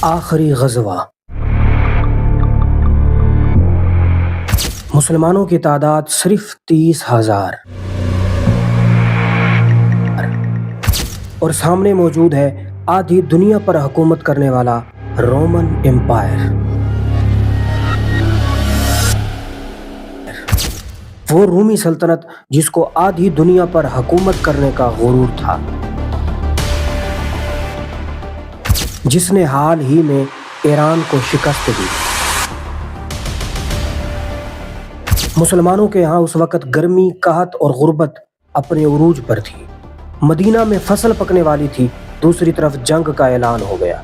آخری غزوہ۔ مسلمانوں کی تعداد صرف 30,000 اور سامنے موجود ہے آدھی دنیا پر حکومت کرنے والا رومن امپائر۔ وہ رومی سلطنت جس کو آدھی دنیا پر حکومت کرنے کا غرور تھا، جس نے حال ہی میں ایران کو شکست دی۔ مسلمانوں کے ہاں اس وقت گرمی، قحط اور غربت اپنے عروج پر تھی۔ مدینہ میں فصل پکنے والی تھی، دوسری طرف جنگ کا اعلان ہو گیا۔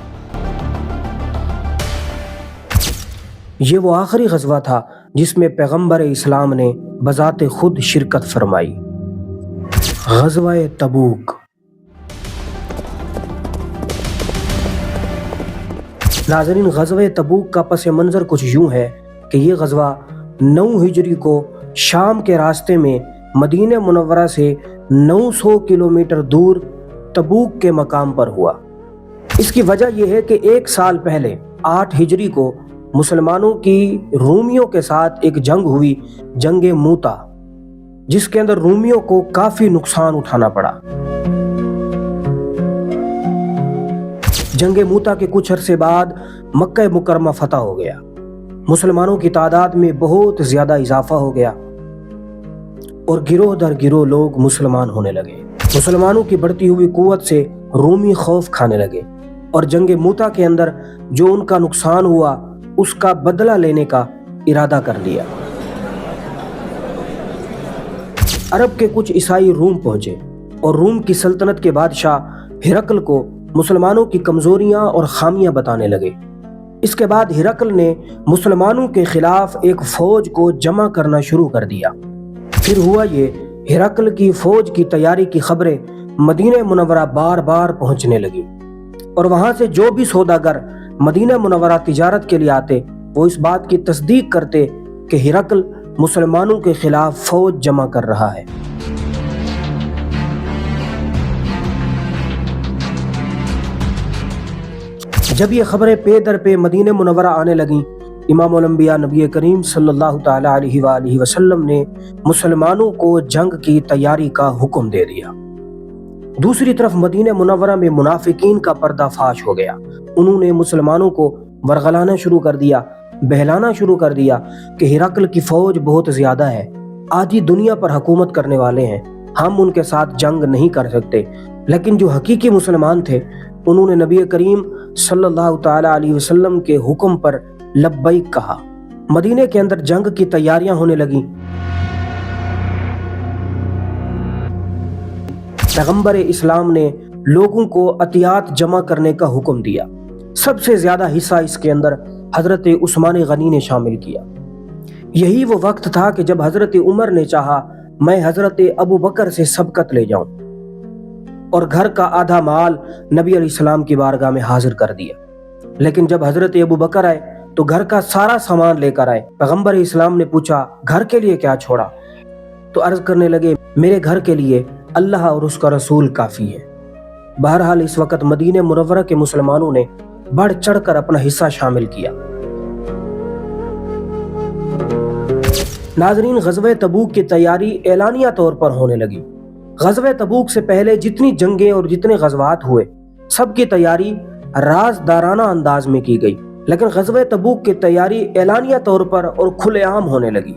یہ وہ آخری غزوہ تھا جس میں پیغمبر اسلام نے بذات خود شرکت فرمائی، غزوہ تبوک۔ ناظرین، غزوہ تبوک کا پس منظر کچھ یوں ہے کہ یہ غزوہ 9 ہجری کو شام کے راستے میں مدینہ منورہ سے 900 کلومیٹر دور تبوک کے مقام پر ہوا۔ اس کی وجہ یہ ہے کہ 1 سال پہلے 8 ہجری کو مسلمانوں کی رومیوں کے ساتھ ایک جنگ ہوئی، جنگ موتا، جس کے اندر رومیوں کو کافی نقصان اٹھانا پڑا۔ جنگ موتا کے کچھ عرصے بعد مکہ مکرمہ فتح ہو گیا، مسلمانوں کی تعداد میں بہت زیادہ اضافہ ہو گیا اور گروہ در گروہ لوگ مسلمان ہونے لگے۔ مسلمانوں کی بڑھتی ہوئی قوت سے رومی خوف کھانے لگے اور جنگ موتا کے اندر جو ان کا نقصان ہوا اس کا بدلہ لینے کا ارادہ کر لیا۔ عرب کے کچھ عیسائی روم پہنچے اور روم کی سلطنت کے بادشاہ ہرقل کو مسلمانوں کی کمزوریاں اور خامیاں بتانے لگے۔ اس کے بعد ہرقل نے مسلمانوں کے خلاف ایک فوج کو جمع کرنا شروع کر دیا۔ پھر ہوا یہ، ہرقل کی فوج کی تیاری کی خبریں مدینہ منورہ بار بار پہنچنے لگی اور وہاں سے جو بھی سوداگر مدینہ منورہ تجارت کے لیے آتے وہ اس بات کی تصدیق کرتے کہ ہرقل مسلمانوں کے خلاف فوج جمع کر رہا ہے۔ جب یہ خبریں پے در پے مدینہ منورہ آنے لگیں، امام الانبیاء نبی کریم صلی اللہ تعالی علیہ وآلہ وسلم نے مسلمانوں کو جنگ کی تیاری کا حکم دے دیا۔ دوسری طرف مدینہ منورہ میں منافقین کا پردہ فاش ہو گیا۔ انہوں نے مسلمانوں کو ورغلانا شروع کر دیا، بہلانا شروع کر دیا کہ ہرقل کی فوج بہت زیادہ ہے، آدھی دنیا پر حکومت کرنے والے ہیں، ہم ان کے ساتھ جنگ نہیں کر سکتے۔ لیکن جو حقیقی مسلمان تھے انہوں نے نبی کریم صلی اللہ تعالی علیہ وسلم کے حکم پر لبیک کہا۔ مدینے کے اندر جنگ کی تیاریاں ہونے لگیں۔ پیغمبر اسلام نے لوگوں کو عطیات جمع کرنے کا حکم دیا۔ سب سے زیادہ حصہ اس کے اندر حضرت عثمان غنی نے شامل کیا۔ یہی وہ وقت تھا کہ جب حضرت عمر نے چاہا میں حضرت ابو بکر سے سبقت لے جاؤں اور گھر کا آدھا مال نبی علیہ السلام کی بارگاہ میں حاضر کر دیا۔ لیکن جب حضرت ابو بکر آئے تو گھر کا سارا سامان لے کر آئے۔ پیغمبر اسلام نے پوچھا گھر کے لیے کیا چھوڑا؟ تو عرض کرنے لگے میرے گھر کے لیے اللہ اور اس کا رسول کافی ہے۔ بہرحال اس وقت مدینہ منورہ کے مسلمانوں نے بڑھ چڑھ کر اپنا حصہ شامل کیا۔ ناظرین، غزوہ تبوک کی تیاری اعلانیہ طور پر ہونے لگی۔ غزوہ تبوک سے پہلے جتنی جنگیں اور جتنے غزوات ہوئے سب کی تیاری رازدارانہ انداز میں کی گئی، لیکن غزوہ تبوک کی تیاری اعلانیہ طور پر اور کھلے عام ہونے لگی۔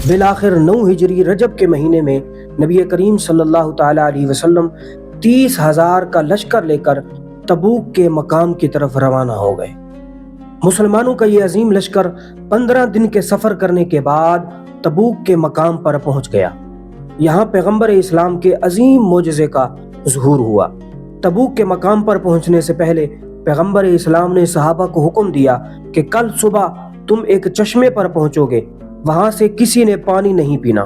بالآخر 9 ہجری رجب کے مہینے میں نبی کریم صلی اللہ تعالی علیہ وسلم 30,000 کا لشکر لے کر تبوک کے مقام کی طرف روانہ ہو گئے۔ مسلمانوں کا یہ عظیم لشکر 15 دن کے سفر کرنے کے بعد تبوک کے مقام پر پہنچ گیا۔ یہاں پیغمبر اسلام کے عظیم معجزے کا ظہور ہوا۔ تبوک کے مقام پر پہنچنے سے پہلے پیغمبر اسلام نے صحابہ کو حکم دیا کہ کل صبح تم ایک چشمے پر پہنچو گے، وہاں سے کسی نے پانی نہیں پینا۔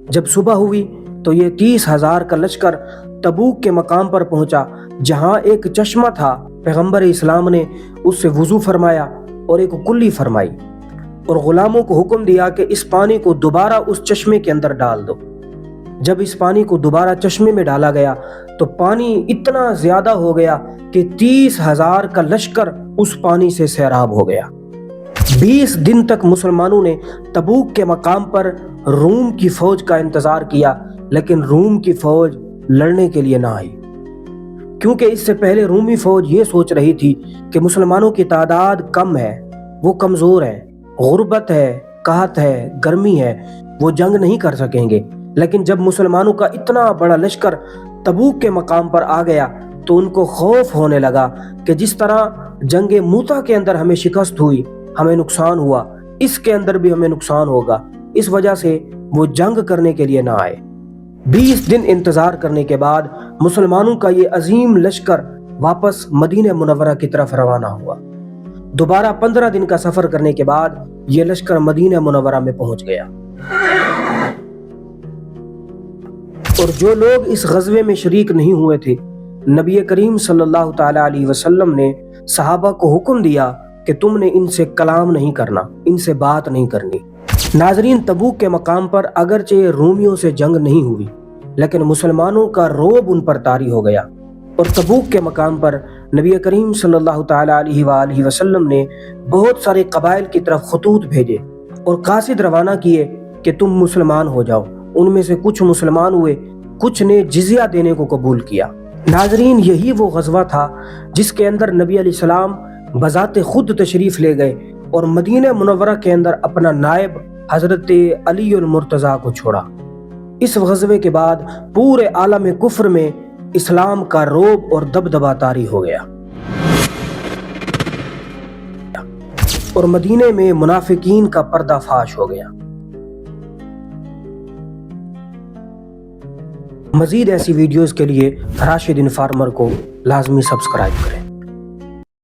جب صبح ہوئی تو یہ 30,000 کا لشکر تبوک کے مقام پر پہنچا، جہاں ایک چشمہ تھا۔ پیغمبر اسلام نے اس سے وضو فرمایا اور ایک کلی فرمائی اور غلاموں کو حکم دیا کہ اس پانی کو دوبارہ اس چشمے کے اندر ڈال دو۔ جب اس پانی کو دوبارہ چشمے میں ڈالا گیا تو پانی اتنا زیادہ ہو گیا کہ 30,000 کا لشکر اس پانی سے سیراب ہو گیا۔ 20 دن تک مسلمانوں نے تبوک کے مقام پر روم کی فوج کا انتظار کیا، لیکن روم کی فوج لڑنے کے لیے نہ آئی، کیونکہ اس سے پہلے رومی فوج یہ سوچ رہی تھی کہ مسلمانوں کی تعداد کم ہے، وہ کمزور ہیں، غربت ہے، قحط ہے، گرمی ہے، وہ جنگ نہیں کر سکیں گے۔ لیکن جب مسلمانوں کا اتنا بڑا لشکر تبوک کے مقام پر آ گیا تو ان کو خوف ہونے لگا کہ جس طرح جنگ موتا کے اندر ہمیں شکست ہوئی، ہمیں نقصان ہوا، اس کے اندر بھی ہمیں نقصان ہوگا، اس وجہ سے وہ جنگ کرنے کے لیے نہ آئے۔ 20 دن انتظار کرنے کے بعد مسلمانوں کا یہ عظیم لشکر واپس مدینہ منورہ کی طرف روانہ ہوا۔ دوبارہ 15 دن کا سفر کرنے کے بعد یہ لشکر مدینہ منورہ میں پہنچ گیا، اور جو لوگ اس غزوے میں شریک نہیں ہوئے تھے، نبی کریم صلی اللہ تعالی علیہ وسلم نے صحابہ کو حکم دیا کہ تم نے ان سے کلام نہیں کرنا، ان سے بات نہیں کرنی۔ ناظرین، تبوک کے مقام پر اگرچہ رومیوں سے جنگ نہیں ہوئی، لیکن مسلمانوں کا رعب ان پر طاری ہو گیا، اور تبوک کے مقام پر نبی کریم صلی اللہ تعالی علیہ وآلہ وسلم نے بہت سارے قبائل کی طرف خطوط بھیجے اور قاصد روانہ کیے کہ تم مسلمان ہو جاؤ۔ ان میں سے کچھ مسلمان ہوئے، کچھ نے جزیہ دینے کو قبول کیا۔ ناظرین، یہی وہ غزوہ تھا جس کے اندر نبی علیہ السلام بذات خود تشریف لے گئے اور مدینہ منورہ کے اندر اپنا نائب حضرت علی المرتضیٰ کو چھوڑا۔ اس غزوے کے بعد پورے عالم کفر میں اسلام کا رعب اور دبدبہ طاری ہو گیا، اور مدینے میں منافقین کا پردہ فاش ہو گیا۔ مزید ایسی ویڈیوز کے لیے راشد انفارمر کو لازمی سبسکرائب کریں۔